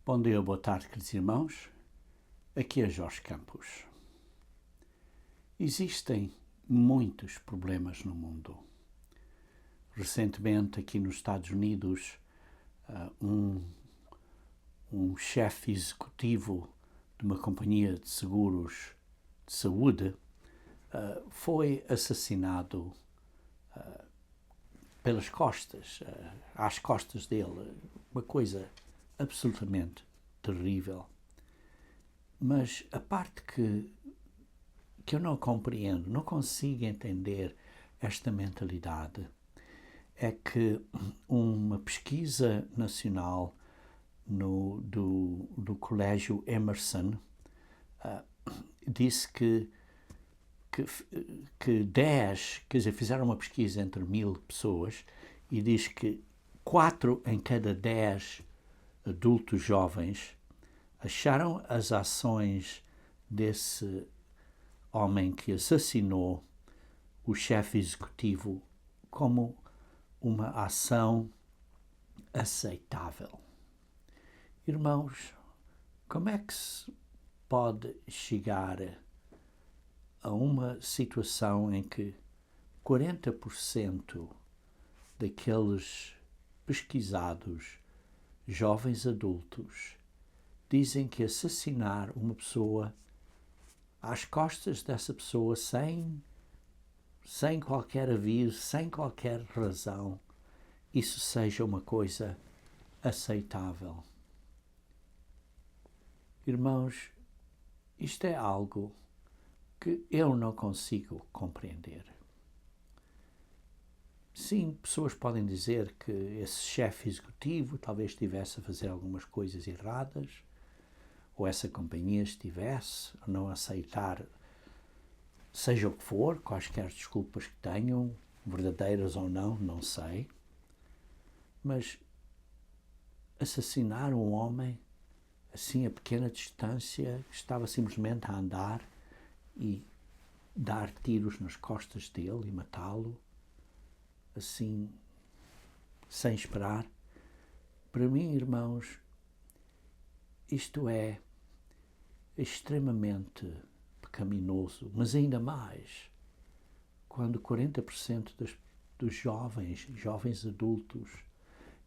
Bom dia, boa tarde, queridos irmãos. Aqui é Jorge Campos. Existem muitos problemas no mundo. Recentemente, aqui nos Estados Unidos, um chefe executivo de uma companhia de seguros de saúde foi assassinado pelas costas, às costas dele. Uma coisa absolutamente terrível. Mas a parte que eu não compreendo, não consigo entender esta mentalidade, é que uma pesquisa nacional do Colégio Emerson disse que 10, quer dizer, fizeram uma pesquisa entre 1000 pessoas e diz que 4 em cada 10 adultos jovens acharam as ações desse homem que assassinou o chefe executivo como uma ação aceitável. Irmãos, como é que se pode chegar a uma situação em que 40% daqueles pesquisados, jovens adultos, dizem que assassinar uma pessoa às costas dessa pessoa sem qualquer aviso, sem qualquer razão, isso seja uma coisa aceitável? Irmãos, isto é algo que eu não consigo compreender. Sim, pessoas podem dizer que esse chefe executivo talvez estivesse a fazer algumas coisas erradas, ou essa companhia estivesse a não aceitar, seja o que for, quaisquer desculpas que tenham, verdadeiras ou não, não sei. Mas assassinar um homem assim a pequena distância, que estava simplesmente a andar e dar tiros nas costas dele e matá-lo, assim, sem esperar. Para mim, irmãos, isto é extremamente pecaminoso, mas ainda mais quando 40% dos jovens adultos,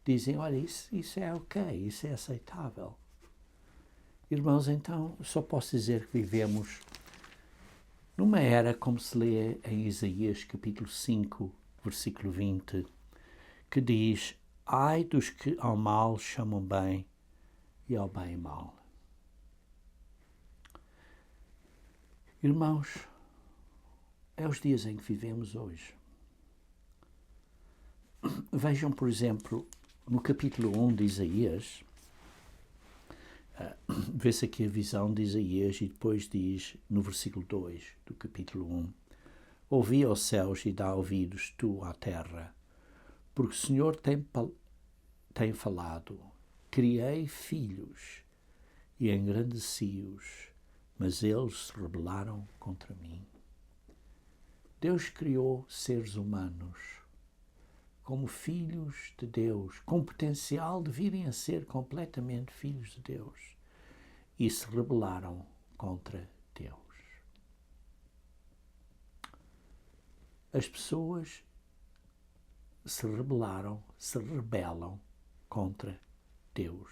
dizem, olha, isso é ok, isso é aceitável. Irmãos, então, só posso dizer que vivemos numa era, como se lê em Isaías, capítulo 5, versículo 20, que diz, ai dos que ao mal chamam bem e ao bem mal. Irmãos, é os dias em que vivemos hoje. Vejam, por exemplo, no capítulo 1 de Isaías, vê-se aqui a visão de Isaías e depois diz, no versículo 2 do capítulo 1, ouvi aos céus e dá ouvidos tu à terra, porque o Senhor tem falado, criei filhos e engrandeci-os, mas eles se rebelaram contra mim. Deus criou seres humanos como filhos de Deus, com potencial de virem a ser completamente filhos de Deus, e se rebelaram contra Deus. As pessoas se rebelam contra Deus.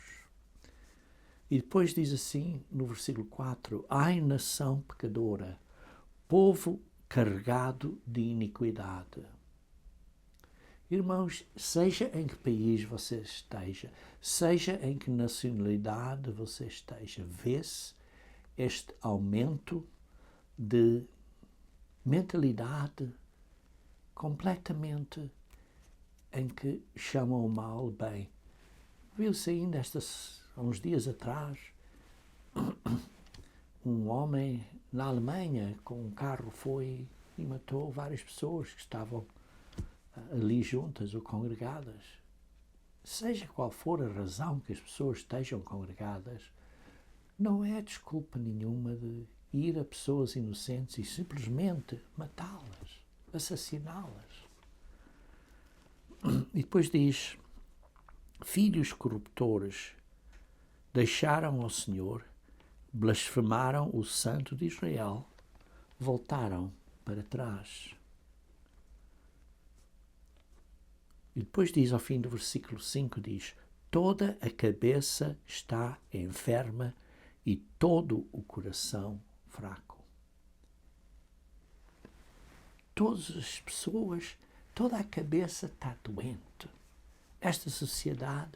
E depois diz assim, no versículo 4, ai nação pecadora, povo carregado de iniquidade. Irmãos, seja em que país você esteja, seja em que nacionalidade você esteja, vê-se este aumento de mentalidade completamente em que chamam o mal bem. Viu-se ainda há uns dias atrás um homem na Alemanha com um carro foi e matou várias pessoas que estavam ali juntas ou congregadas. Seja qual for a razão que as pessoas estejam congregadas, não é desculpa nenhuma de ir a pessoas inocentes e simplesmente matá-las, assassiná-las. E depois diz, filhos corruptores deixaram ao Senhor, blasfemaram o Santo de Israel, voltaram para trás. E depois diz, ao fim do versículo 5, diz: toda a cabeça está enferma e todo o coração fraco. Todas as pessoas, toda a cabeça está doente. Esta sociedade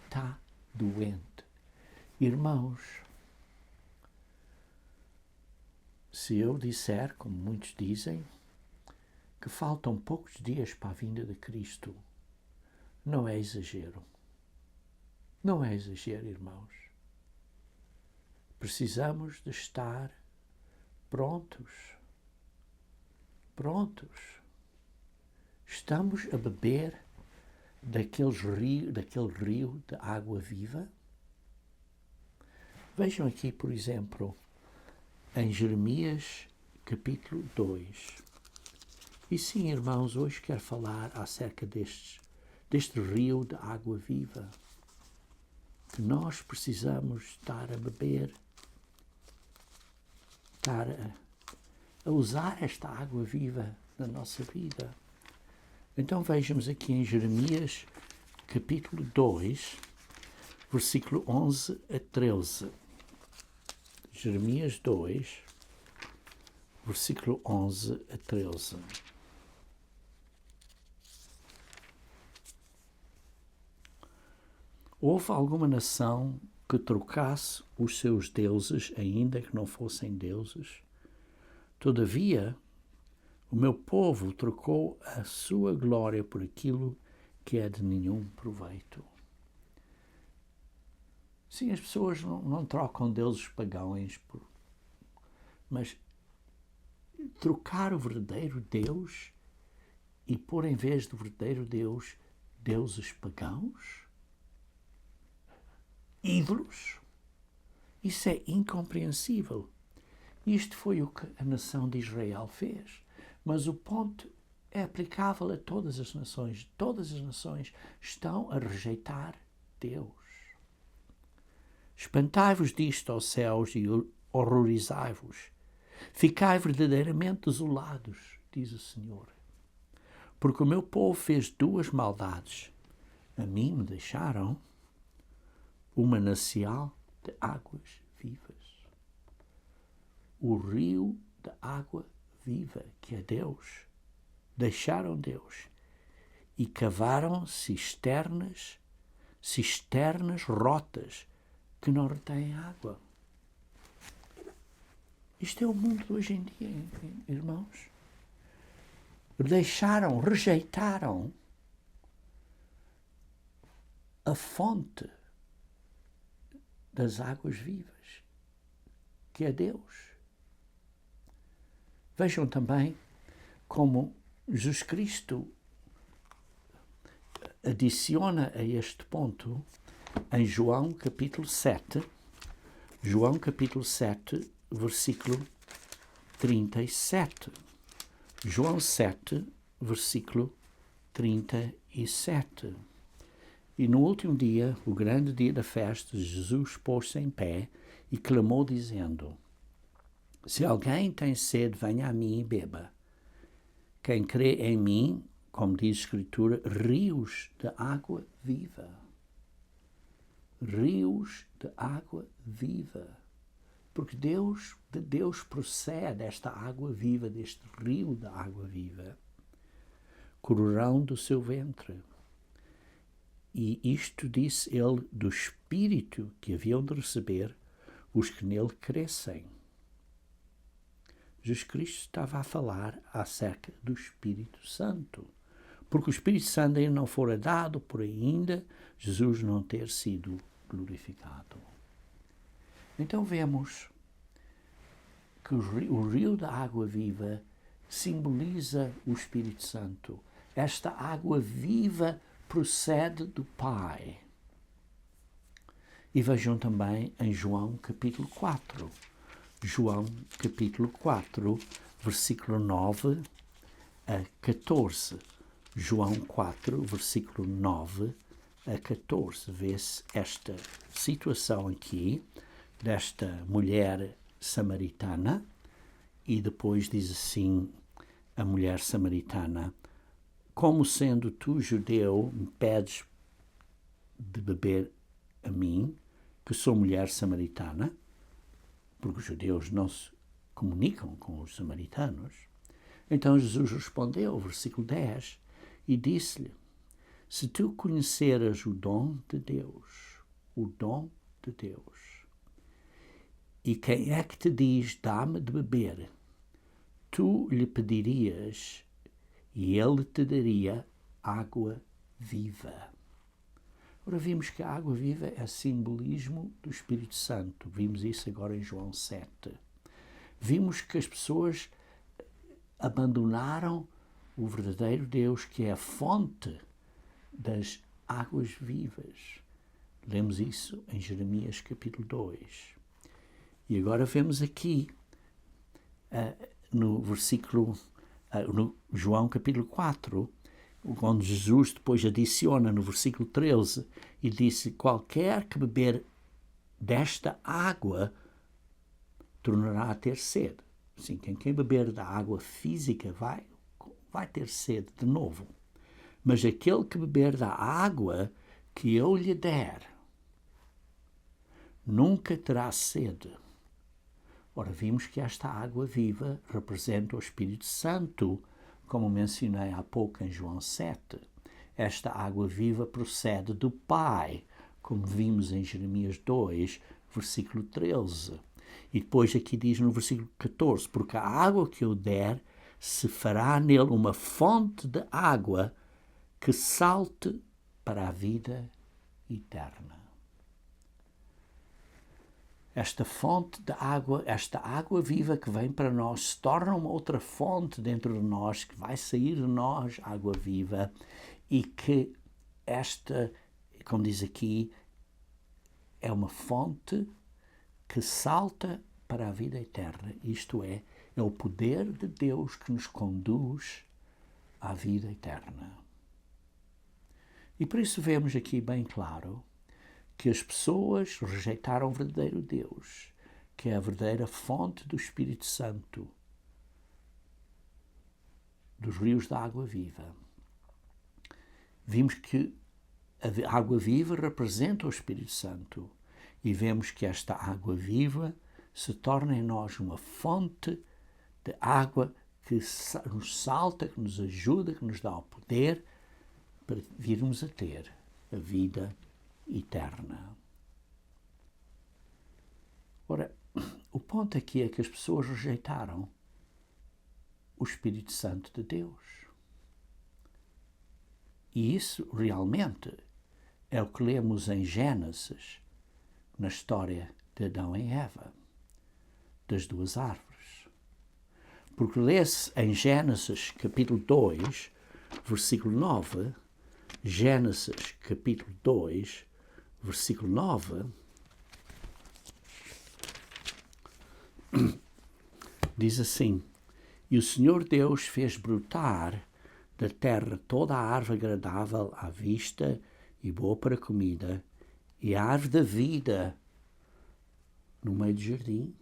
está doente. Irmãos, se eu disser, como muitos dizem, que faltam poucos dias para a vinda de Cristo, não é exagero. Não é exagero, irmãos. Precisamos de estar prontos. Estamos a beber daquele rio de água viva. Vejam aqui, por exemplo, em Jeremias capítulo 2. E sim, irmãos, hoje quero falar acerca deste rio de água viva que nós precisamos estar a beber, estar a usar esta água viva na nossa vida. Então vejamos aqui em Jeremias capítulo 2, versículo 11 a 13. Jeremias 2, versículo 11 a 13. Houve alguma nação que trocasse os seus deuses, ainda que não fossem deuses? Todavia, o meu povo trocou a sua glória por aquilo que é de nenhum proveito. Sim, as pessoas não trocam deuses pagãos, mas trocar o verdadeiro Deus e pôr em vez do verdadeiro Deus, deuses pagãos? Ídolos? Isso é incompreensível. Isto foi o que a nação de Israel fez. Mas o ponto é aplicável a todas as nações. Todas as nações estão a rejeitar Deus. Espantai-vos disto, ó céus, e horrorizai-vos. Ficai verdadeiramente desolados, diz o Senhor. Porque o meu povo fez duas maldades. A mim me deixaram o manancial de águas vivas. O rio de água viva, que é Deus. Deixaram Deus e cavaram cisternas rotas que não retêm água. Isto é o mundo de hoje em dia, irmãos. Rejeitaram a fonte das águas vivas, que é Deus. Vejam também como Jesus Cristo adiciona a este ponto em João capítulo 7, versículo 37. João 7, versículo 37. E no último dia, o grande dia da festa, Jesus pôs-se em pé e clamou dizendo: se alguém tem sede, venha a mim e beba. Quem crê em mim, como diz a Escritura, rios de água viva. Rios de água viva. Porque de Deus procede esta água viva, deste rio de água viva. Correrão do seu ventre. E isto disse ele do Espírito que haviam de receber os que nele crescem. Jesus Cristo estava a falar acerca do Espírito Santo. Porque o Espírito Santo ainda não fora dado por ainda Jesus não ter sido glorificado. Então vemos que o rio da água viva simboliza o Espírito Santo. Esta água viva procede do Pai. E vejam também em João capítulo 4. João capítulo 4, versículo 9 a 14. João 4, versículo 9 a 14, vê-se esta situação aqui, desta mulher samaritana, e depois diz assim a mulher samaritana: como sendo tu judeu, me pedes de beber a mim, que sou mulher samaritana? Porque os judeus não se comunicam com os samaritanos. Então Jesus respondeu, versículo 10, e disse-lhe: se tu conheceras o dom de Deus, e quem é que te diz, dá-me de beber, tu lhe pedirias e ele te daria água viva. Ora, vimos que a água viva é simbolismo do Espírito Santo. Vimos isso agora em João 7. Vimos que as pessoas abandonaram o verdadeiro Deus, que é a fonte das águas vivas. Lemos isso em Jeremias capítulo 2. E agora vemos aqui, no versículo, no João capítulo 4, onde Jesus depois adiciona no versículo 13 e disse: qualquer que beber desta água tornará a ter sede. Sim, quem beber da água física vai ter sede de novo. Mas aquele que beber da água que eu lhe der nunca terá sede. Ora, vimos que esta água viva representa o Espírito Santo, como mencionei há pouco em João 7. Esta água viva procede do Pai, como vimos em Jeremias 2, versículo 13. E depois aqui diz no versículo 14, porque a água que eu der se fará nele uma fonte de água que salte para a vida eterna. Esta fonte de água, esta água viva que vem para nós, se torna uma outra fonte dentro de nós, que vai sair de nós, água viva, e que esta, como diz aqui, é uma fonte que salta para a vida eterna. Isto é o poder de Deus que nos conduz à vida eterna. E por isso vemos aqui bem claro que as pessoas rejeitaram o verdadeiro Deus, que é a verdadeira fonte do Espírito Santo, dos rios da água viva. Vimos que a água viva representa o Espírito Santo e vemos que esta água viva se torna em nós uma fonte de água que nos salta, que nos ajuda, que nos dá o poder para virmos a ter a vida eterna. Ora, o ponto aqui é que as pessoas rejeitaram o Espírito Santo de Deus. E isso realmente é o que lemos em Gênesis, na história de Adão e Eva, das duas árvores. Porque lê-se em Gênesis capítulo 2, versículo 9, Gênesis capítulo 2, versículo 9, diz assim: e o Senhor Deus fez brotar da terra toda a árvore agradável à vista e boa para a comida, e a árvore da vida no meio do jardim.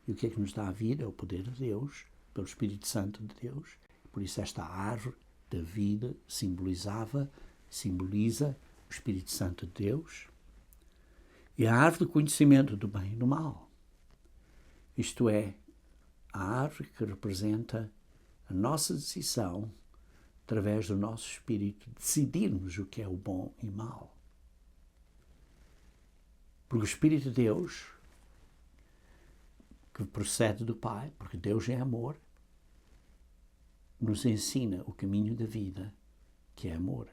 E o que é que nos dá a vida? É o poder de Deus, pelo Espírito Santo de Deus. Por isso esta árvore da vida simboliza o Espírito Santo de Deus. E a árvore do conhecimento do bem e do mal. Isto é, a árvore que representa a nossa decisão, através do nosso espírito, decidirmos o que é o bom e mal. Porque o Espírito de Deus, que procede do Pai, porque Deus é amor, nos ensina o caminho da vida, que é amor.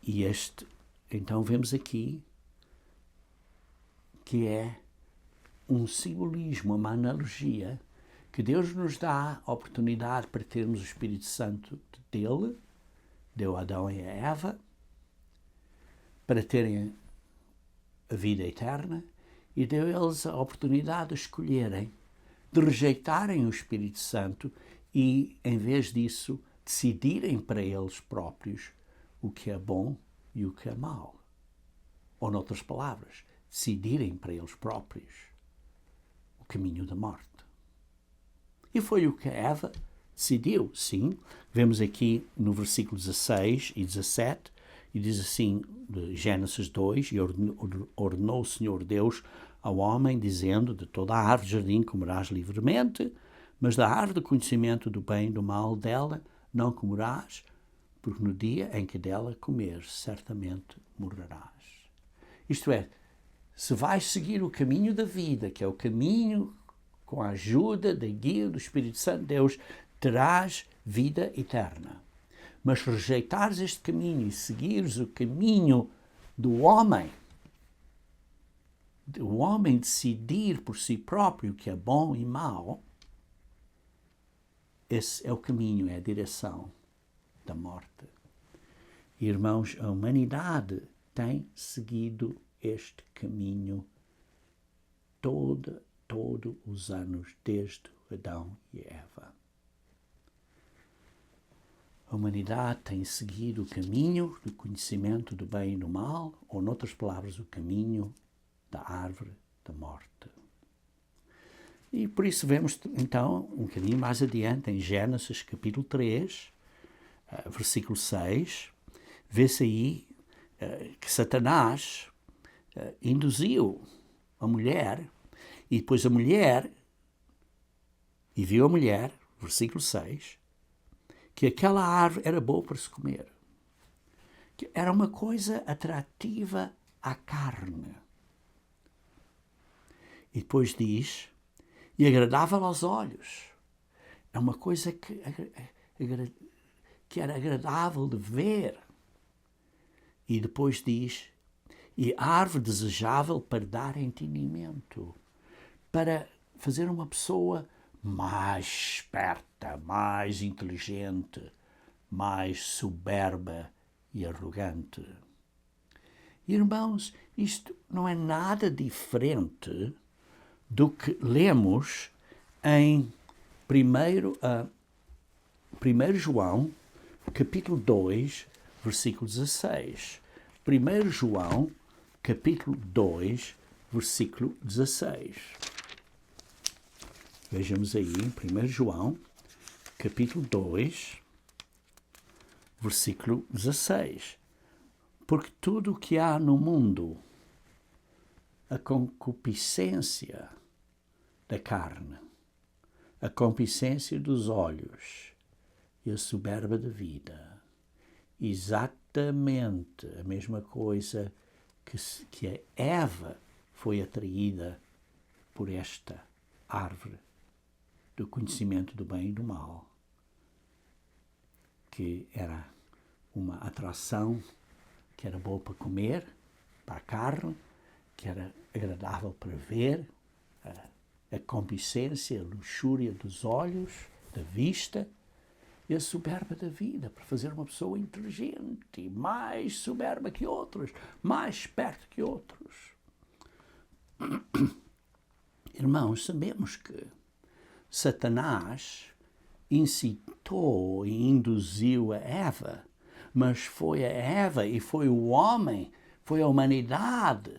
E então vemos aqui que é um simbolismo, uma analogia, que Deus nos dá a oportunidade para termos o Espírito Santo dele, deu a Adão e a Eva, para terem a vida eterna, e deu-lhes a oportunidade de escolherem, de rejeitarem o Espírito Santo e, em vez disso, decidirem para eles próprios o que é bom e o que é mau. Ou, noutras palavras, decidirem para eles próprios o caminho da morte. E foi o que Eva decidiu, sim. Vemos aqui no versículo 16 e 17, e diz assim, de Gênesis 2, e ordenou o Senhor Deus ao homem, dizendo, de toda a árvore do jardim comerás livremente, mas da árvore do conhecimento do bem e do mal dela não comerás, porque no dia em que dela comeres, certamente morrerás. Isto é, se vais seguir o caminho da vida, que é o caminho com a ajuda da guia do Espírito Santo de Deus, terás vida eterna. Mas se rejeitares este caminho e seguires o caminho do homem decidir por si próprio o que é bom e mau, esse é o caminho, é a direção da morte. Irmãos, a humanidade tem seguido este caminho todos os anos, desde Adão e Eva. A humanidade tem seguido o caminho do conhecimento do bem e do mal, ou, noutras palavras, o caminho da árvore da morte. E por isso vemos, então, um bocadinho mais adiante, em Gênesis capítulo 3, versículo 6, vê-se aí que Satanás induziu a mulher, e depois a mulher, e viu a mulher, versículo 6, que aquela árvore era boa para se comer, que era uma coisa atrativa à carne. E depois diz, e agradável aos olhos. É uma coisa que era agradável de ver. E depois diz, e árvore desejável para dar entendimento, para fazer uma pessoa mais esperta, mais inteligente, mais soberba e arrogante. Irmãos, isto não é nada diferente do que lemos em 1 João, capítulo 2, versículo 16. 1 João, capítulo 2, versículo 16. Vejamos aí, 1 João, capítulo 2, versículo 16. Porque tudo o que há no mundo, a concupiscência da carne, a concupiscência dos olhos e a soberba da vida, exatamente a mesma coisa que a Eva foi atraída por esta árvore do conhecimento do bem e do mal, que era uma atração que era boa para comer, para a carne, que era agradável para ver, a concupiscência, a luxúria dos olhos, da vista, e a soberba da vida, para fazer uma pessoa inteligente, mais soberba que outros, mais esperto que outros. Irmãos, sabemos que Satanás incitou e induziu a Eva, mas foi a Eva e foi o homem, foi a humanidade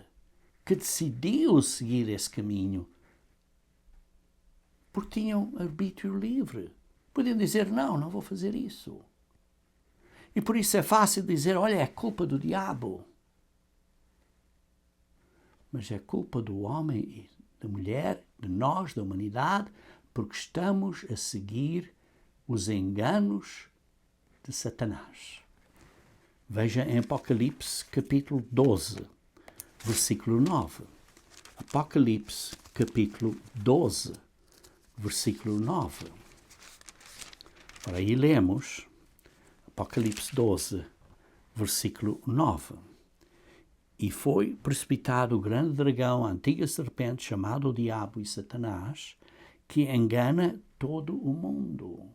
que decidiu seguir esse caminho, porque tinham arbítrio livre. Podiam dizer, não vou fazer isso. E por isso é fácil dizer, olha, é culpa do diabo. Mas é culpa do homem e da mulher, de nós, da humanidade, porque estamos a seguir os enganos de Satanás. Veja em Apocalipse, capítulo 12, versículo 9. Apocalipse, capítulo 12, versículo 9. Ora, aí lemos Apocalipse 12, versículo 9. E foi precipitado o grande dragão, a antiga serpente, chamado o Diabo e Satanás, que engana todo o mundo.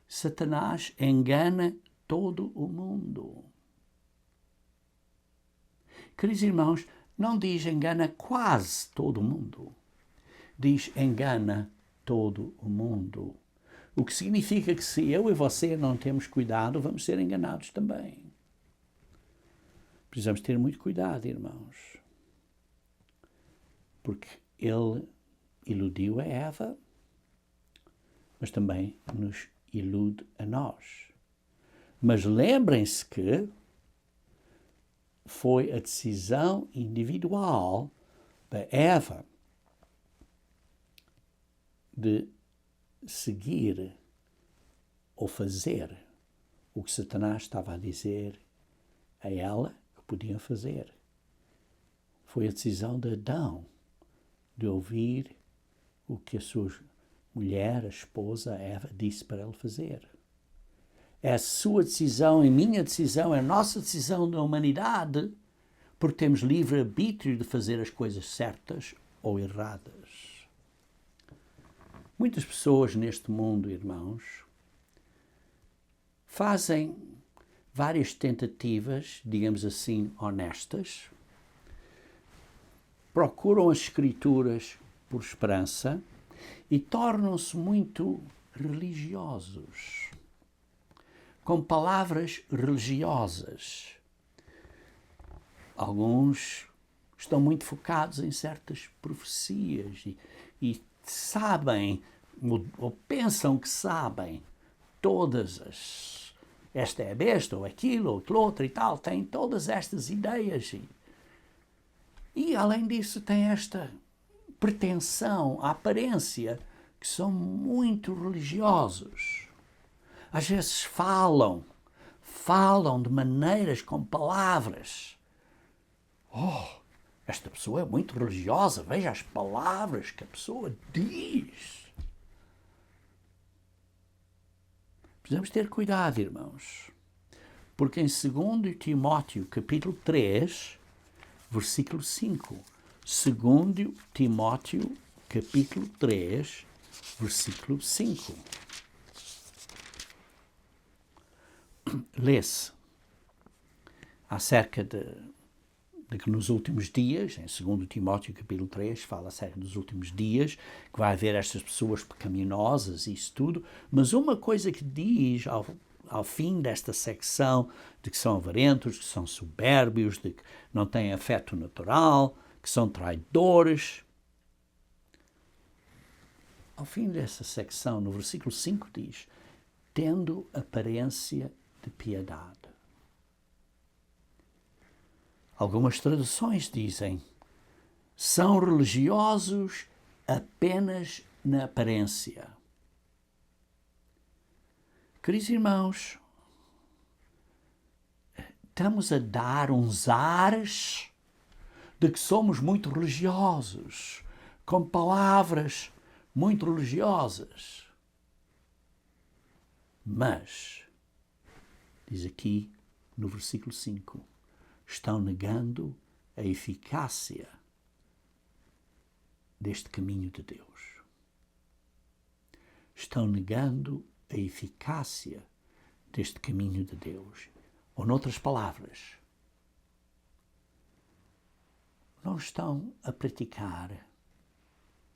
Satanás engana todo o mundo. Queridos irmãos, não diz engana quase todo o mundo. Diz engana todo o mundo. O que significa que se eu e você não temos cuidado, vamos ser enganados também. Precisamos ter muito cuidado, irmãos. Porque ele iludiu a Eva, mas também nos ilude a nós. Mas lembrem-se que foi a decisão individual da Eva de seguir ou fazer o que Satanás estava a dizer a ela que podiam fazer. Foi a decisão de Adão de ouvir o que a sua mulher, a esposa, a Eva, disse para ele fazer. É a sua decisão, a minha decisão, é a nossa decisão da humanidade, porque temos livre-arbítrio de fazer as coisas certas ou erradas. Muitas pessoas neste mundo, irmãos, fazem várias tentativas, digamos assim, honestas, procuram as Escrituras por esperança e tornam-se muito religiosos, com palavras religiosas. Alguns estão muito focados em certas profecias e sabem, ou pensam que sabem, todas as... Esta é a besta, ou aquilo, ou aquilo outro e tal, têm todas estas ideias. E além disso, têm esta pretensão, a aparência, que são muito religiosos. Às vezes falam de maneiras, com palavras. Oh, esta pessoa é muito religiosa, veja as palavras que a pessoa diz. Precisamos ter cuidado, irmãos, porque em 2 Timóteo, capítulo 3, versículo 5, 2 Timóteo, capítulo 3, versículo 5, lê-se acerca de que nos últimos dias, em 2 Timóteo capítulo 3, fala acerca dos últimos dias, que vai haver estas pessoas pecaminosas e isso tudo, mas uma coisa que diz ao fim desta secção, de que são avarentos, que são soberbios, de que não têm afeto natural, que são traidores. Ao fim dessa secção, no versículo 5 diz, tendo aparência de piedade. Algumas traduções dizem, são religiosos apenas na aparência. Queridos irmãos, estamos a dar uns ares de que somos muito religiosos, com palavras muito religiosas. Mas, diz aqui no versículo 5, estão negando a eficácia deste caminho de Deus. Estão negando a eficácia deste caminho de Deus. Ou, noutras palavras, não estão a praticar,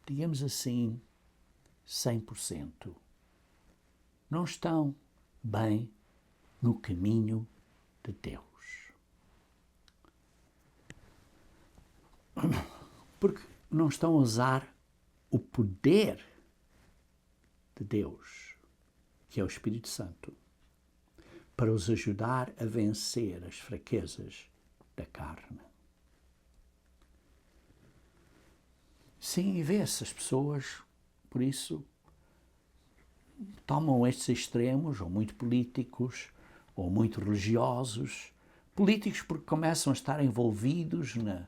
digamos assim, 100%. Não estão bem no caminho de Deus. Porque não estão a usar o poder de Deus, que é o Espírito Santo, para os ajudar a vencer as fraquezas da carne. Sim, e vê-se as pessoas, por isso, tomam estes extremos, ou muito políticos, ou muito religiosos. Políticos porque começam a estar envolvidos na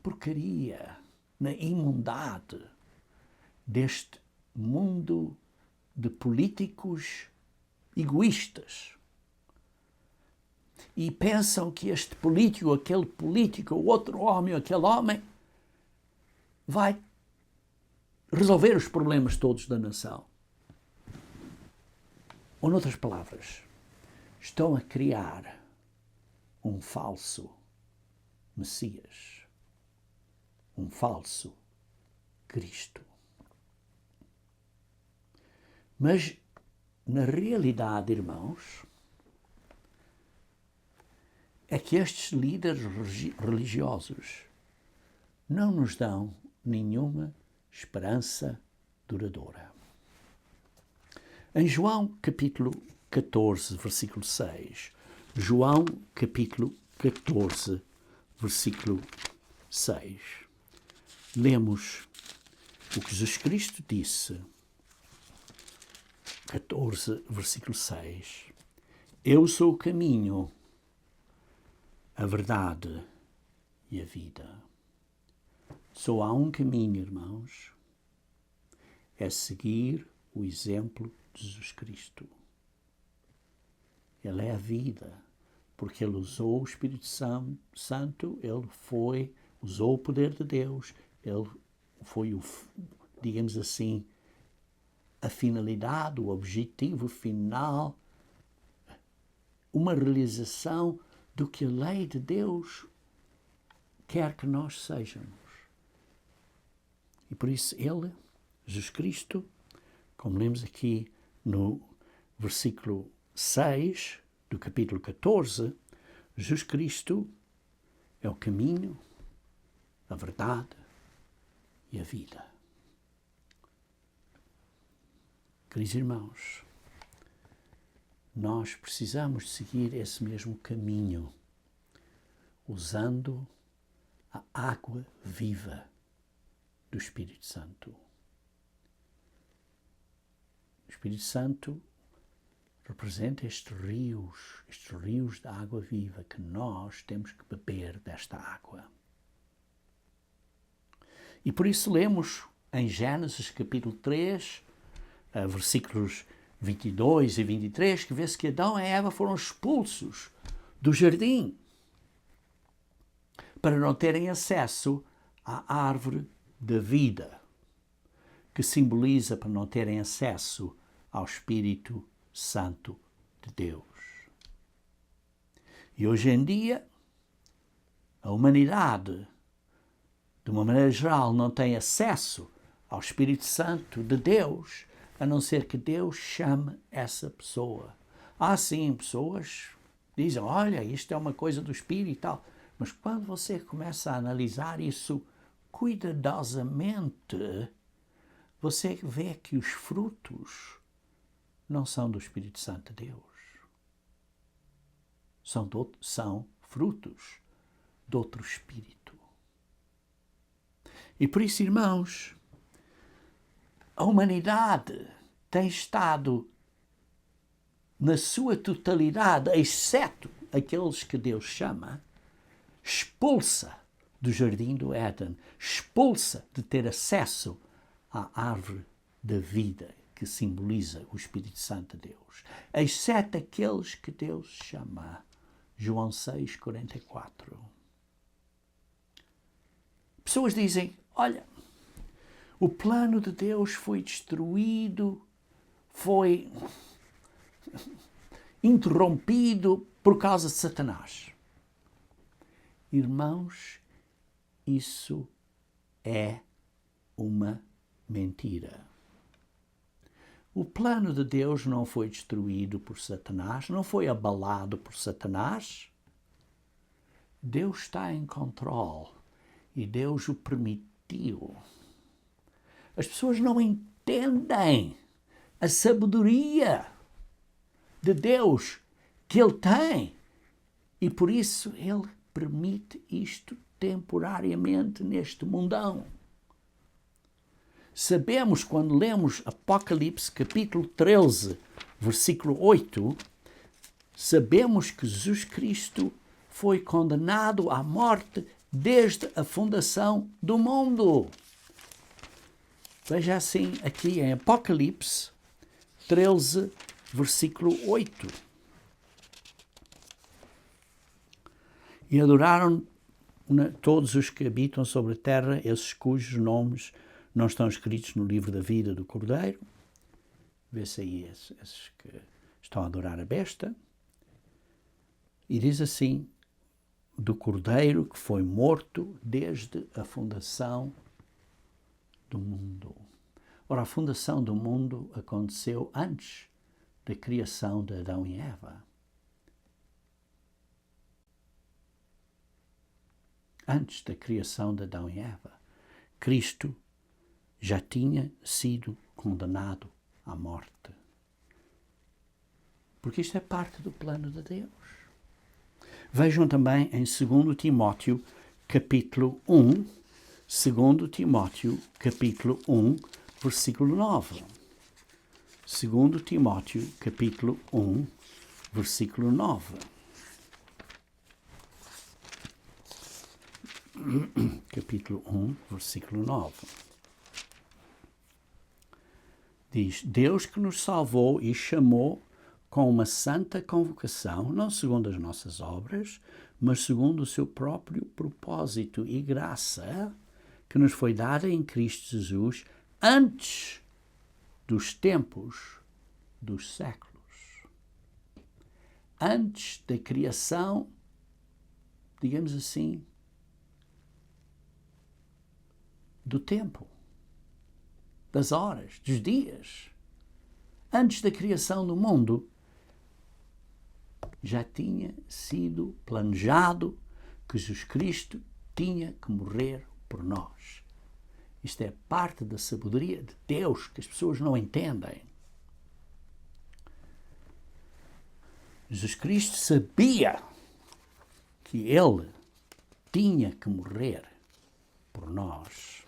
porcaria, na imundade deste mundo de políticos egoístas. E pensam que este político, aquele político, o outro homem, aquele homem, vai resolver os problemas todos da nação. Ou, noutras palavras, estão a criar um falso Messias, um falso Cristo. Mas, na realidade, irmãos, é que estes líderes religiosos não nos dão nenhuma esperança duradoura. Em João capítulo 14, versículo 6, João capítulo 14, versículo 6, lemos o que Jesus Cristo disse. 14, versículo 6. Eu sou o caminho, a verdade e a vida. Só há um caminho, irmãos, é seguir o exemplo de Jesus Cristo. Ele é a vida, porque ele usou o Espírito Santo, ele usou o poder de Deus, ele foi digamos assim, a finalidade, o objetivo final, uma realização do que a lei de Deus quer que nós sejamos. E por isso ele, Jesus Cristo, como lemos aqui no versículo 6 do capítulo 14, Jesus Cristo é o caminho, a verdade e a vida. Queridos irmãos, nós precisamos seguir esse mesmo caminho, usando a água viva do Espírito Santo. O Espírito Santo representa estes rios de água viva que nós temos que beber desta água. E por isso lemos em Gênesis capítulo 3, versículos 22 e 23, que vê-se que Adão e Eva foram expulsos do jardim para não terem acesso à árvore da vida, que simboliza para não terem acesso ao Espírito Santo de Deus. E hoje em dia, a humanidade, de uma maneira geral, não tem acesso ao Espírito Santo de Deus, a não ser que Deus chame essa pessoa. Há sim pessoas que dizem, olha, isto é uma coisa do Espírito e tal. Mas quando você começa a analisar isso cuidadosamente, você vê que os frutos não são do Espírito Santo de Deus. São frutos de outro Espírito. E por isso, irmãos, a humanidade tem estado na sua totalidade, exceto aqueles que Deus chama, expulsa do jardim do Éden, expulsa de ter acesso à árvore da vida, que simboliza o Espírito Santo de Deus, exceto aqueles que Deus chama. João 6, 44. Pessoas dizem, olha, o plano de Deus foi destruído, foi interrompido por causa de Satanás. Irmãos, isso é uma mentira. O plano de Deus não foi destruído por Satanás, não foi abalado por Satanás. Deus está em controle e Deus o permitiu. As pessoas não entendem a sabedoria de Deus que Ele tem e por isso Ele permite isto temporariamente neste mundão. Sabemos, quando lemos Apocalipse capítulo 13, versículo 8, sabemos que Jesus Cristo foi condenado à morte desde a fundação do mundo. Veja assim aqui em Apocalipse 13, versículo 8. E adoraram todos os que habitam sobre a terra, esses cujos nomes não estão escritos no livro da vida do Cordeiro. Vê-se aí esses que estão a adorar a besta. E diz assim, do Cordeiro que foi morto desde a fundação do mundo. Ora, a fundação do mundo aconteceu antes da criação de Adão e Eva. Antes da criação de Adão e Eva, Cristo já tinha sido condenado à morte. Porque isto é parte do plano de Deus. Vejam também em 2 Timóteo, capítulo 1, 2 Timóteo, capítulo 1, versículo 9. 2 Timóteo, capítulo 1, versículo 9. Capítulo 1, versículo 9. Diz: Deus que nos salvou e chamou com uma santa convocação, não segundo as nossas obras, mas segundo o seu próprio propósito e graça, que nos foi dada em Cristo Jesus antes dos tempos dos séculos. Antes da criação, digamos assim, do tempo, das horas, dos dias. Antes da criação do mundo, já tinha sido planejado que Jesus Cristo tinha que morrer por nós. Isto é parte da sabedoria de Deus que as pessoas não entendem. Jesus Cristo sabia que Ele tinha que morrer por nós.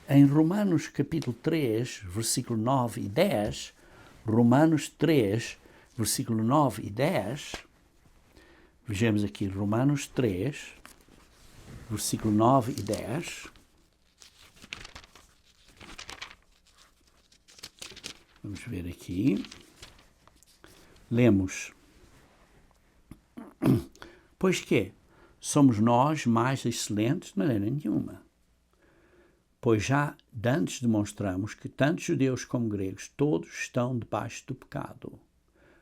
Em Romanos capítulo 3, versículo 9 e 10, Romanos 3, versículo 9 e 10, vejamos aqui Romanos 3, versículo 9 e 10. Vamos ver aqui. Lemos. Pois que somos nós mais excelentes? De maneira nenhuma. Pois já dantes demonstramos que tanto judeus como gregos todos estão debaixo do pecado.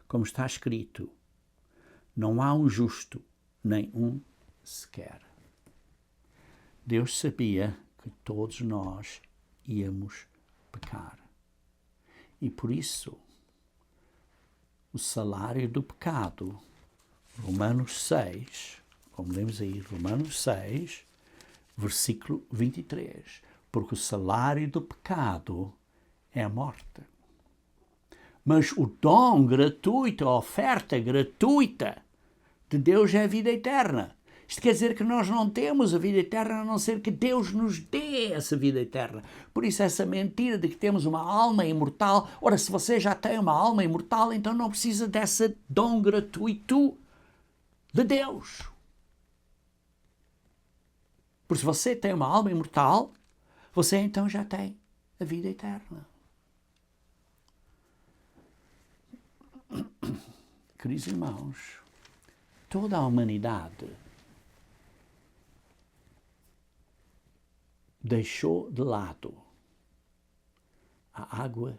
Como está escrito, não há um justo, nem um sequer. Deus sabia que todos nós íamos pecar. E por isso, o salário do pecado, Romanos 6, como lemos aí, Romanos 6, versículo 23, porque o salário do pecado é a morte. Mas o dom gratuito, a oferta gratuita de Deus é a vida eterna. Isto quer dizer que nós não temos a vida eterna a não ser que Deus nos dê essa vida eterna. Por isso essa mentira de que temos uma alma imortal. Ora, se você já tem uma alma imortal, então não precisa desse dom gratuito de Deus. Porque se você tem uma alma imortal, você então já tem a vida eterna. Queridos irmãos, toda a humanidade deixou de lado a água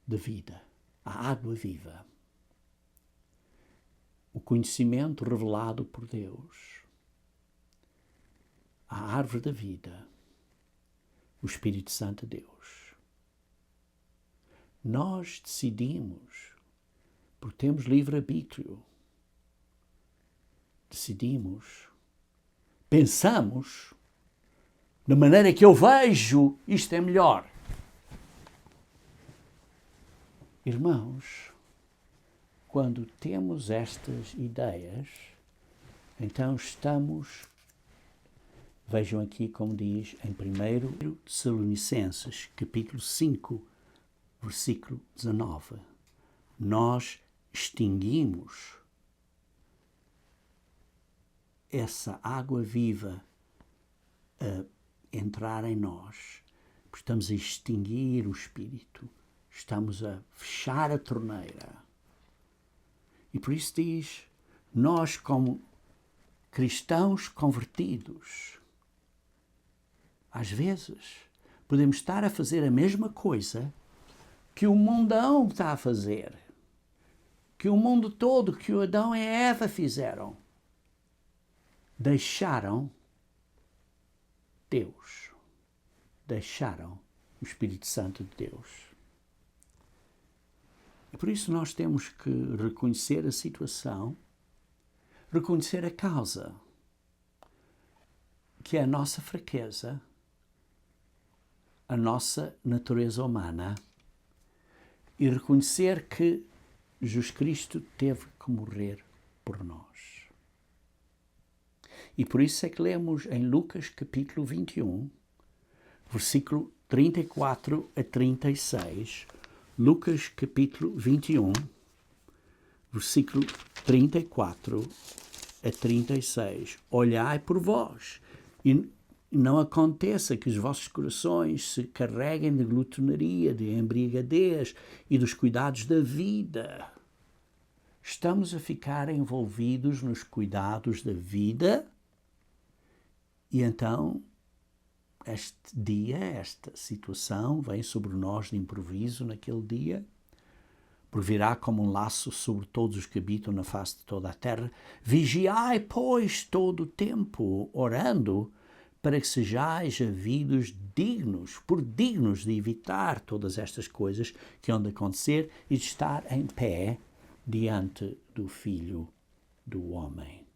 da vida, a água viva, o conhecimento revelado por Deus, a árvore da vida, o Espírito Santo de Deus. Nós decidimos, porque temos livre-arbítrio, decidimos, pensamos, da maneira que eu vejo, isto é melhor. Irmãos, quando temos estas ideias, então estamos, vejam aqui como diz em 1 Tessalonicenses, capítulo 5, versículo 19, nós extinguimos essa água viva a entrar em nós, porque estamos a extinguir o Espírito, estamos a fechar a torneira. E por isso diz, nós como cristãos convertidos, às vezes podemos estar a fazer a mesma coisa que o mundão está a fazer, que o mundo todo, que o Adão e a Eva fizeram. Deixaram Deus. deixaram o Espírito Santo de Deus. E por isso nós temos que reconhecer a situação, reconhecer a causa, que é a nossa fraqueza, a nossa natureza humana, e reconhecer que Jesus Cristo teve que morrer por nós. E por isso é que lemos em Lucas capítulo 21, versículo 34 a 36, Lucas capítulo 21, versículo 34 a 36. Olhai por vós, e não aconteça que os vossos corações se carreguem de glutonaria, de embriaguez e dos cuidados da vida. Estamos a ficar envolvidos nos cuidados da vida e então este dia, esta situação vem sobre nós de improviso naquele dia, por virá como um laço sobre todos os que habitam na face de toda a terra. Vigiai, pois, todo o tempo, orando, para que sejais havidos dignos, por dignos de evitar todas estas coisas que hão de acontecer e de estar em pé diante do Filho do Homem.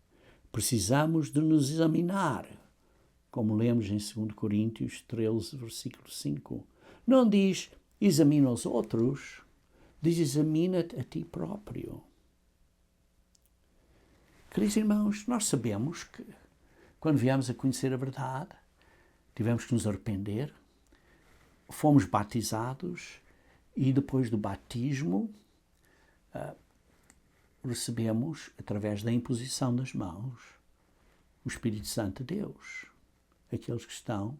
Precisamos de nos examinar, como lemos em 2 Coríntios 13, versículo 5. Não diz, examina os outros, diz, examina-te a ti próprio. Queridos irmãos, nós sabemos que quando viemos a conhecer a verdade, tivemos que nos arrepender, fomos batizados e depois do batismo recebemos, através da imposição das mãos, o Espírito Santo de Deus. Aqueles que estão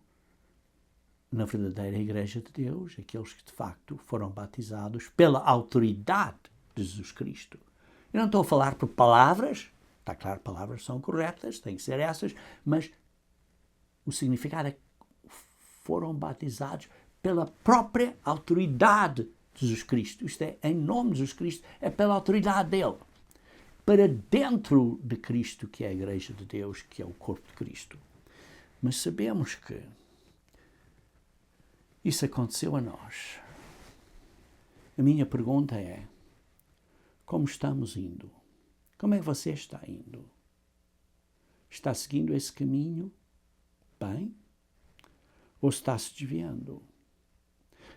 na verdadeira Igreja de Deus, aqueles que de facto foram batizados pela autoridade de Jesus Cristo. Eu não estou a falar por palavras, está claro, palavras são corretas, têm que ser essas, mas o significado é que foram batizados pela própria autoridade de Jesus Cristo. Isto é, em nome de Jesus Cristo, é pela autoridade dele. Para dentro de Cristo, que é a Igreja de Deus, que é o corpo de Cristo. Mas sabemos que isso aconteceu a nós. A minha pergunta é, como estamos indo? Como é que você está indo? Está seguindo esse caminho bem? Ou está se desviando?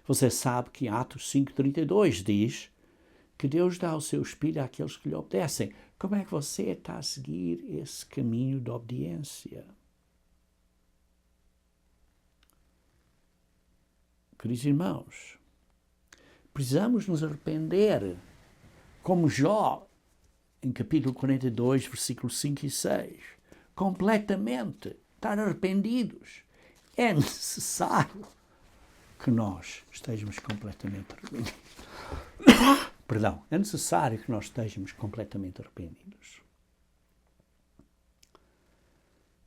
Você sabe que Atos 5,32 diz que Deus dá o seu Espírito àqueles que lhe obedecem. Como é que você está a seguir esse caminho de obediência? Queridos irmãos, precisamos nos arrepender, como Jó, em capítulo 42, versículos 5 e 6, completamente, estar arrependidos. É necessário que nós estejamos completamente arrependidos. Perdão, é necessário que nós estejamos completamente arrependidos.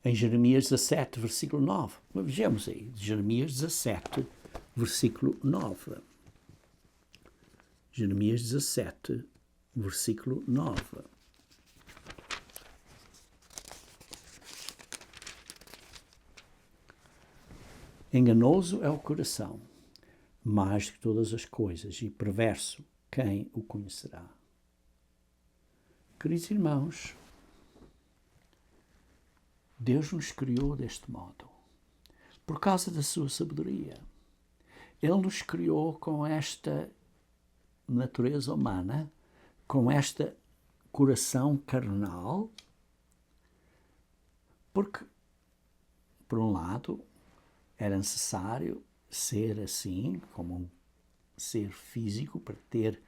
Em Jeremias 17, versículo 9, vejamos aí, Jeremias 17, versículo 9. Jeremias 17, versículo 9. Enganoso é o coração, mais do que todas as coisas, e perverso, quem o conhecerá? Queridos irmãos, Deus nos criou deste modo, por causa da sua sabedoria. Ele nos criou com esta natureza humana, com este coração carnal, porque, por um lado, era necessário ser assim, como um ser físico, para ter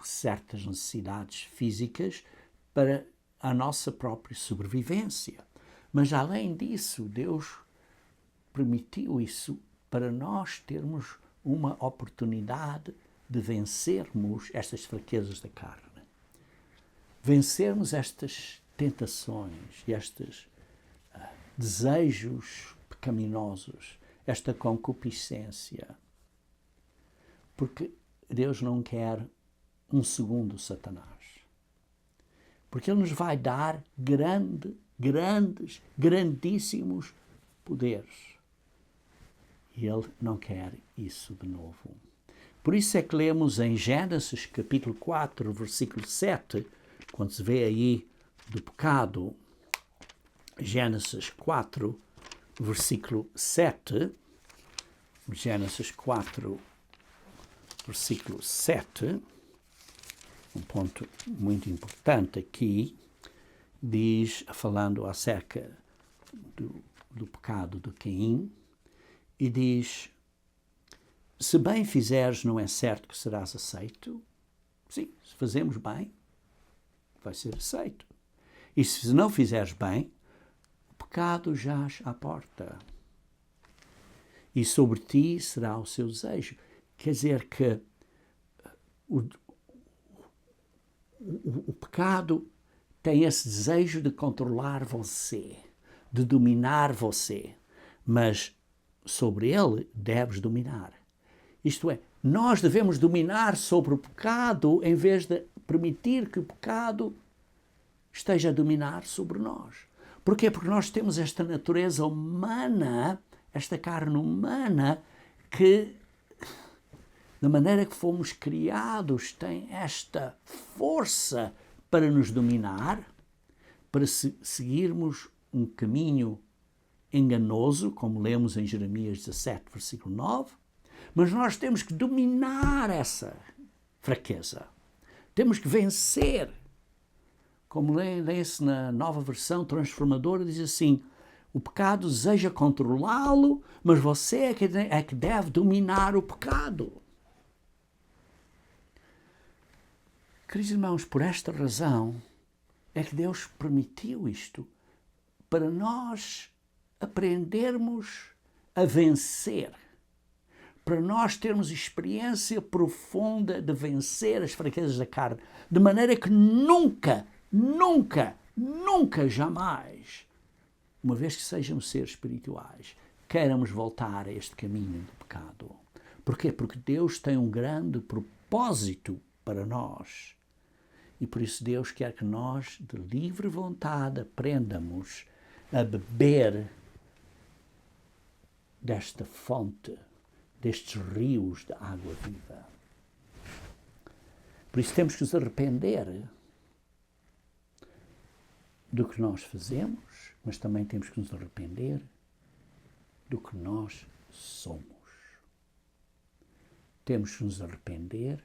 certas necessidades físicas para a nossa própria sobrevivência. Mas, além disso, Deus permitiu isso para nós termos uma oportunidade de vencermos estas fraquezas da carne. Vencermos estas tentações e estes desejos pecaminosos, esta concupiscência. Porque Deus não quer um segundo Satanás. Porque Ele nos vai dar grandíssimos poderes. E ele não quer isso de novo. Por isso é que lemos em Gênesis capítulo 4, versículo 7, quando se vê aí do pecado, Gênesis 4, versículo 7, Gênesis 4, versículo 7, um ponto muito importante aqui, diz, falando acerca do pecado de Caim, e diz: se bem fizeres, não é certo que serás aceito? Sim, se fazemos bem, vai ser aceito. E se não fizeres bem, o pecado jaz à porta. E sobre ti será o seu desejo. Quer dizer que o pecado tem esse desejo de controlar você, de dominar você, mas sobre ele deves dominar. Isto é, nós devemos dominar sobre o pecado em vez de permitir que o pecado esteja a dominar sobre nós. Porquê? Porque nós temos esta natureza humana, esta carne humana, que, da maneira que fomos criados, tem esta força para nos dominar, para seguirmos um caminho enganoso, como lemos em Jeremias 17, versículo 9, mas nós temos que dominar essa fraqueza. Temos que vencer. Como lê-se na nova versão transformadora, diz assim: o pecado deseja controlá-lo, mas você é que deve dominar o pecado. Queridos irmãos, por esta razão é que Deus permitiu isto, para nós aprendermos a vencer, para nós termos experiência profunda de vencer as fraquezas da carne, de maneira que nunca, jamais, uma vez que sejamos seres espirituais, queiramos voltar a este caminho do pecado. Porquê? Porque Deus tem um grande propósito para nós. E por isso Deus quer que nós, de livre vontade, aprendamos a beber desta fonte, destes rios de água viva. Por isso temos que nos arrepender do que nós fazemos, mas também temos que nos arrepender do que nós somos. Temos que nos arrepender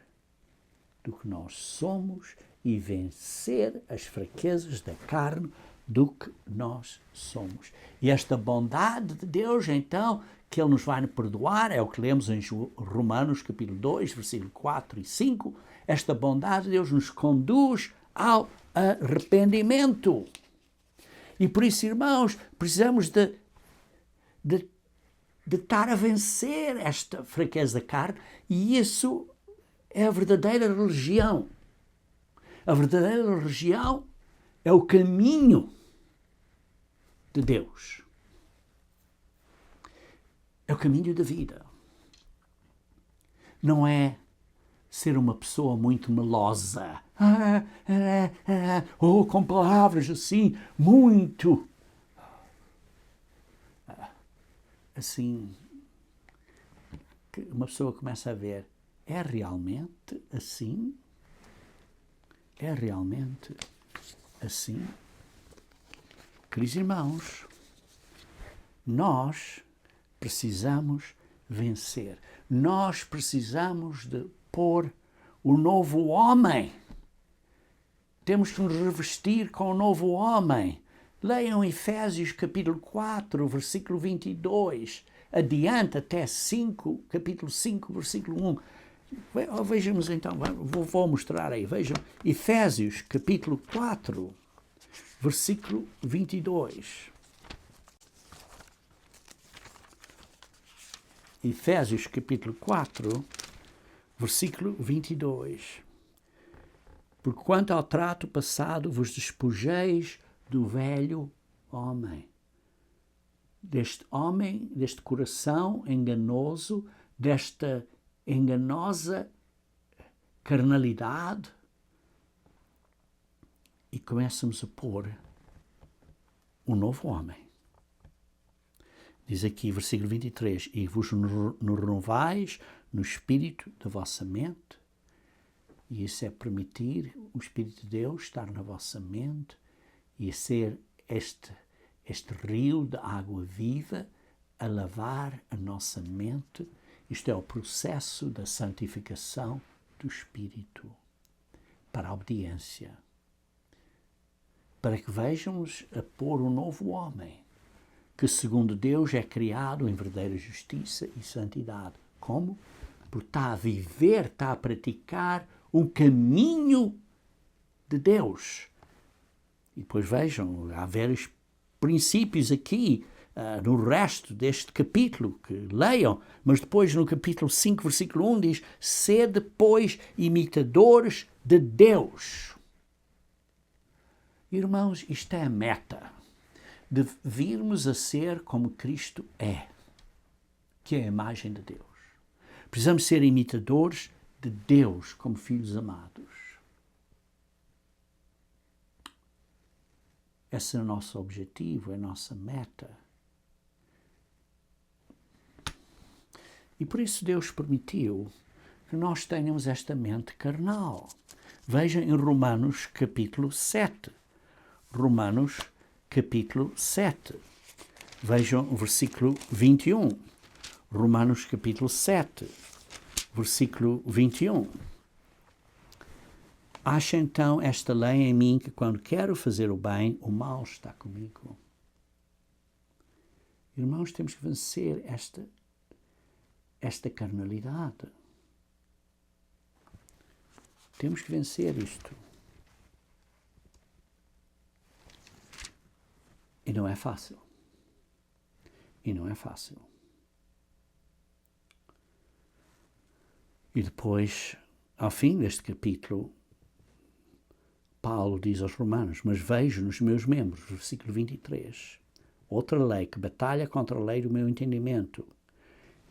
do que nós somos e vencer as fraquezas da carne do que nós somos. E esta bondade de Deus, então, que Ele nos vai perdoar, é o que lemos em Romanos capítulo 2, versículo 4 e 5, esta bondade de Deus nos conduz ao arrependimento. E por isso, irmãos, precisamos de estar a vencer esta fraqueza da carne, e isso é a verdadeira religião. A verdadeira religião é o caminho de Deus. É o caminho da vida. Não é ser uma pessoa muito melosa. Ou com palavras assim, muito assim, que uma pessoa começa a ver, é realmente assim? É realmente assim? Queridos irmãos, nós precisamos vencer. Nós precisamos de pôr o novo homem. Temos que nos revestir com o novo homem. Leiam Efésios capítulo 4, versículo 22. Adiante até capítulo 5, versículo 1. Vejamos então, vou mostrar aí. Vejam, Efésios capítulo 4, versículo 22. Efésios capítulo 4, versículo 22. Porquanto ao trato passado vos despojeis do velho homem. Deste homem, deste coração enganoso, desta enganosa carnalidade, e começamos a pôr um novo homem. Diz aqui, versículo 23, e vos renovais no espírito da vossa mente. E isso é permitir o Espírito de Deus estar na vossa mente e ser este rio de água viva a lavar a nossa mente. Isto é o processo da santificação do Espírito para a obediência. Para que vejamos a pôr um novo homem, que segundo Deus é criado em verdadeira justiça e santidade. Como? Porque está a viver, está a praticar o caminho de Deus. E depois vejam, há vários princípios aqui no resto deste capítulo, que leiam, mas depois no capítulo 5, versículo 1 diz, sede, pois, imitadores de Deus. Irmãos, isto é a meta, de virmos a ser como Cristo é, que é a imagem de Deus. Precisamos ser imitadores de Deus como filhos amados. Esse é o nosso objetivo, é a nossa meta. E por isso Deus permitiu que nós tenhamos esta mente carnal. Vejam em Romanos capítulo 7. Romanos capítulo 7. Vejam o versículo 21. Romanos capítulo 7, versículo 21. Acha então esta lei em mim que quando quero fazer o bem, o mal está comigo. Irmãos, temos que vencer esta carnalidade. Temos que vencer isto. E não é fácil. E não é fácil. E depois, ao fim deste capítulo, Paulo diz aos Romanos, mas vejo nos meus membros, versículo 23, outra lei que batalha contra a lei do meu entendimento.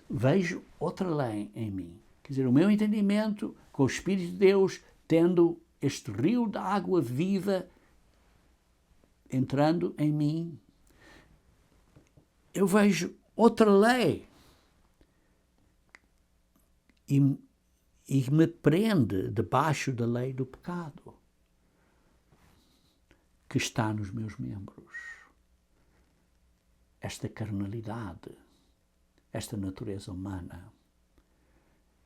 Vejo outra lei em mim. Quer dizer, o meu entendimento, com o Espírito de Deus, tendo este rio de água viva entrando em mim, eu vejo outra lei e me prende debaixo da lei do pecado que está nos meus membros. Esta carnalidade, esta natureza humana.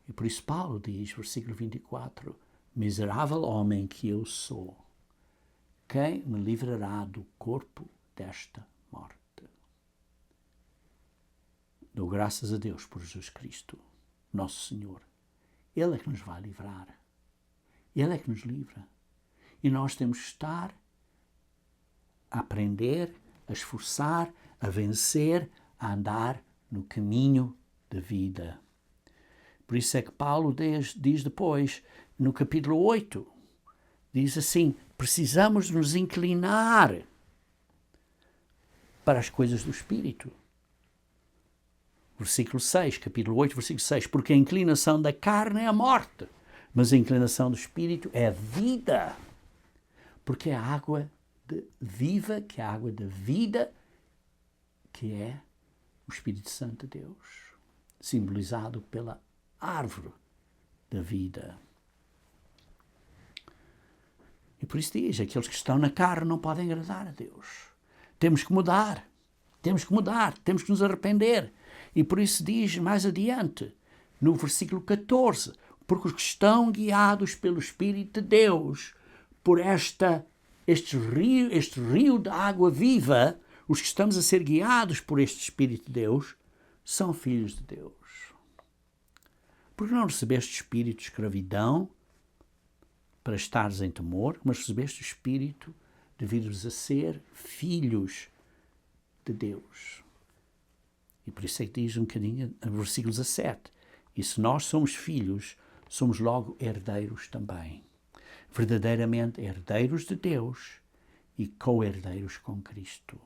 E por isso Paulo diz, versículo 24, miserável homem que eu sou, quem me livrará do corpo desta morte? Dou graças a Deus por Jesus Cristo, nosso Senhor. Ele é que nos vai livrar. Ele é que nos livra. E nós temos que estar a aprender, a esforçar, a vencer, a andar no caminho da vida. Por isso é que Paulo diz depois, no capítulo 8, diz assim, precisamos nos inclinar para as coisas do Espírito. Versículo 6, capítulo 8, versículo 6, porque a inclinação da carne é a morte, mas a inclinação do Espírito é a vida, porque é a água viva, que é a água da vida, que é o Espírito Santo de Deus, simbolizado pela árvore da vida. E por isso diz, aqueles que estão na carne não podem agradar a Deus. Temos que mudar, temos que nos arrepender. E por isso diz mais adiante, no versículo 14, porque os que estão guiados pelo Espírito de Deus, por este rio de água viva, os que estamos a ser guiados por este Espírito de Deus, são filhos de Deus. Porque não recebeste espírito de escravidão para estares em temor, mas recebeste o espírito de vires a ser filhos de Deus. E por isso é que diz um bocadinho no versículo 17, e se nós somos filhos, somos logo herdeiros também. Verdadeiramente herdeiros de Deus e co-herdeiros com Cristo.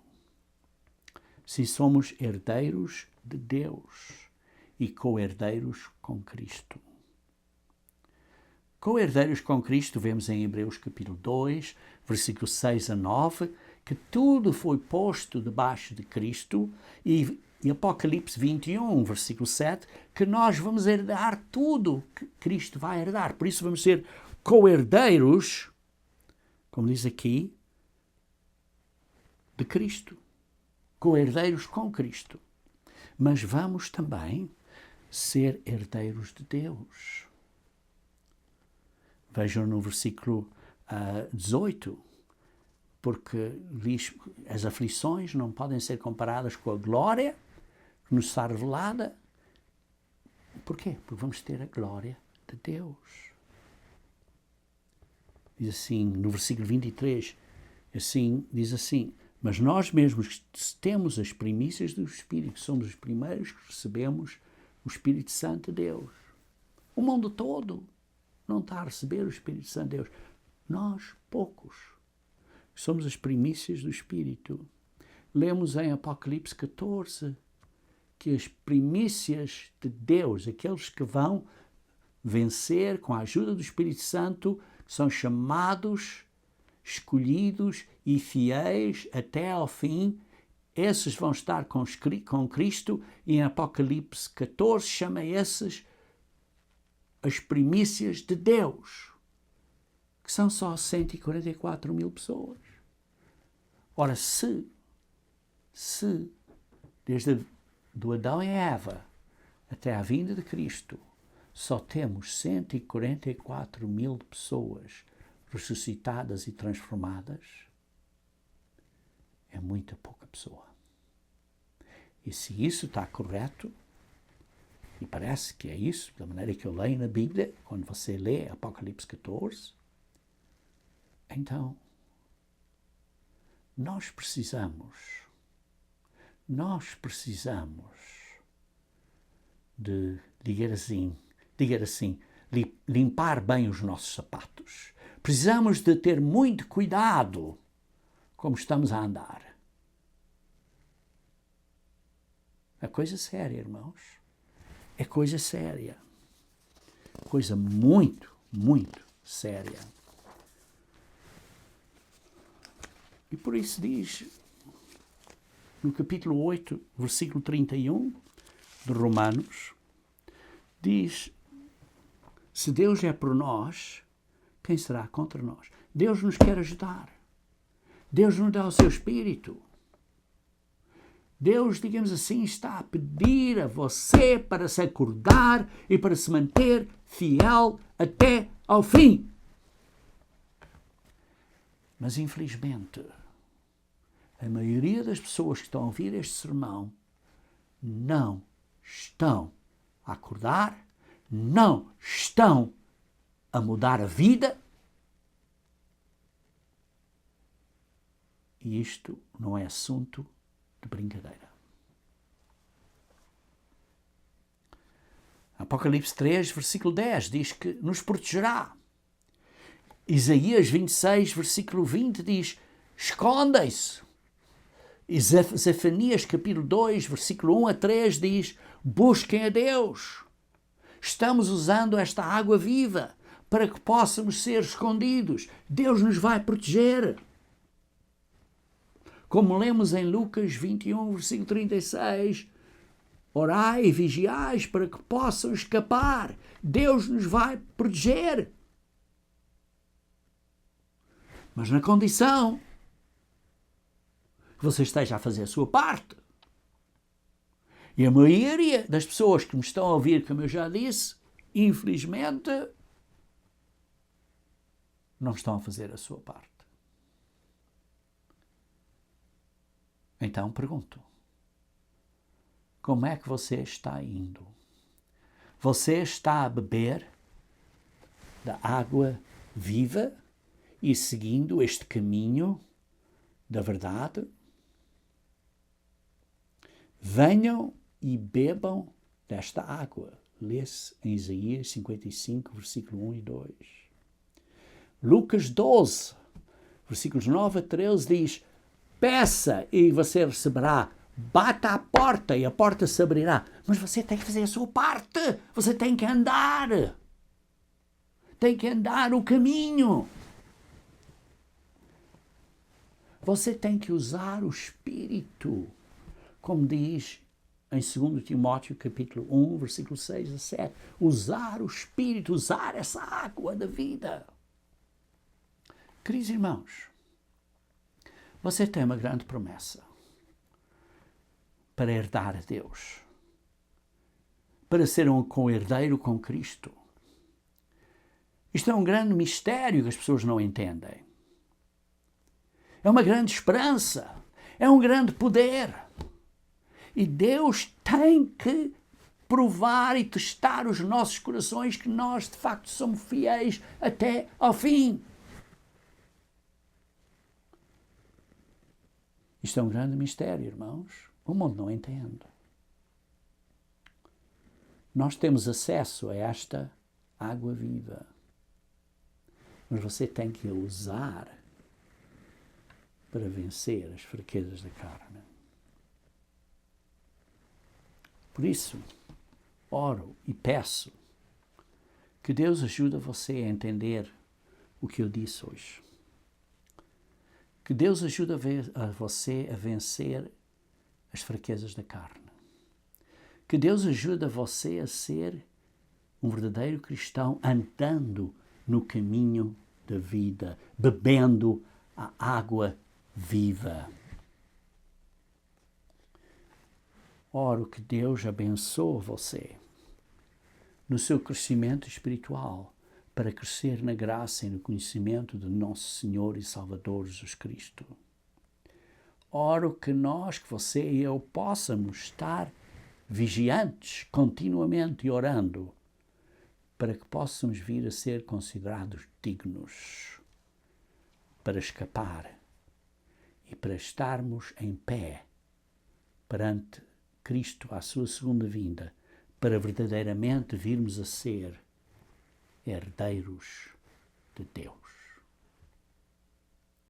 Se somos herdeiros de Deus e co-herdeiros com Cristo. Co-herdeiros com Cristo, vemos em Hebreus capítulo 2, versículos 6 a 9, que tudo foi posto debaixo de Cristo e em Apocalipse 21, versículo 7, que nós vamos herdar tudo que Cristo vai herdar. Por isso vamos ser co-herdeiros, como diz aqui, de Cristo. Co-herdeiros com Cristo. Mas vamos também ser herdeiros de Deus. Vejam no versículo 18, porque diz as aflições não podem ser comparadas com a glória que nos está revelada. Porquê? Porque vamos ter a glória de Deus. Diz assim, no versículo 23, diz assim, mas nós mesmos temos as primícias do Espírito, somos os primeiros que recebemos o Espírito Santo de Deus. O mundo todo não está a receber o Espírito Santo de Deus. Nós, poucos, somos as primícias do Espírito. Lemos em Apocalipse 14 que as primícias de Deus, aqueles que vão vencer com a ajuda do Espírito Santo, são chamados, escolhidos e fiéis até ao fim, esses vão estar com Cristo, e em Apocalipse 14 chama esses as primícias de Deus, que são só 144 mil pessoas. Ora, se desde do Adão e Eva até a vinda de Cristo só temos 144 mil pessoas ressuscitadas e transformadas, é muita pouca pessoa. E se isso está correto, e parece que é isso, da maneira que eu leio na Bíblia, quando você lê Apocalipse 14, então nós precisamos de, diga assim, limpar bem os nossos sapatos. Precisamos de ter muito cuidado como estamos a andar. É coisa séria, irmãos. É coisa séria. Coisa muito, muito séria. E por isso diz, no capítulo 8, versículo 31 de Romanos, diz, se Deus é por nós, quem será contra nós? Deus nos quer ajudar. Deus nos dá o seu Espírito. Deus, digamos assim, está a pedir a você para se acordar e para se manter fiel até ao fim. Mas, infelizmente, a maioria das pessoas que estão a ouvir este sermão não estão a acordar, não estão a mudar a vida. E isto não é assunto de brincadeira. Apocalipse 3, versículo 10, diz que nos protegerá. Isaías 26, versículo 20, diz, escondem-se. E Zefanias, capítulo 2, versículo 1 a 3, diz, busquem a Deus. Estamos usando esta água viva para que possamos ser escondidos. Deus nos vai proteger. Como lemos em Lucas 21, versículo 36, orai e vigiais para que possam escapar. Deus nos vai proteger. Mas na condição que você esteja a fazer a sua parte. E a maioria das pessoas que me estão a ouvir, como eu já disse, infelizmente, não estão a fazer a sua parte. Então pergunto, como é que você está indo? Você está a beber da água viva e seguindo este caminho da verdade? Venham e bebam desta água. Lê-se em Isaías 55, versículo 1 e 2. Lucas 12, versículos 9 a 13 diz, peça e você receberá, bata à porta e a porta se abrirá. Mas você tem que fazer a sua parte, você tem que andar. Tem que andar o caminho. Você tem que usar o Espírito, como diz em 2 Timóteo capítulo 1, versículo 6 a 7. Usar o Espírito, usar essa água da vida. Queridos irmãos, você tem uma grande promessa para herdar a Deus, para ser um co-herdeiro com Cristo. Isto é um grande mistério que as pessoas não entendem. É uma grande esperança, é um grande poder. E Deus tem que provar e testar os nossos corações que nós, de facto, somos fiéis até ao fim. Isto é um grande mistério, irmãos. O mundo não entende. Nós temos acesso a esta água viva. Mas você tem que a usar para vencer as fraquezas da carne. Por isso, oro e peço que Deus ajude você a entender o que eu disse hoje. Que Deus ajude a você a vencer as fraquezas da carne. Que Deus ajude a você a ser um verdadeiro cristão andando no caminho da vida, bebendo a água viva. Oro que Deus abençoe você no seu crescimento espiritual para crescer na graça e no conhecimento de nosso Senhor e Salvador Jesus Cristo. Oro que você e eu possamos estar vigiantes continuamente e orando para que possamos vir a ser considerados dignos para escapar e para estarmos em pé perante Cristo à sua segunda vinda, para verdadeiramente virmos a ser herdeiros de Deus.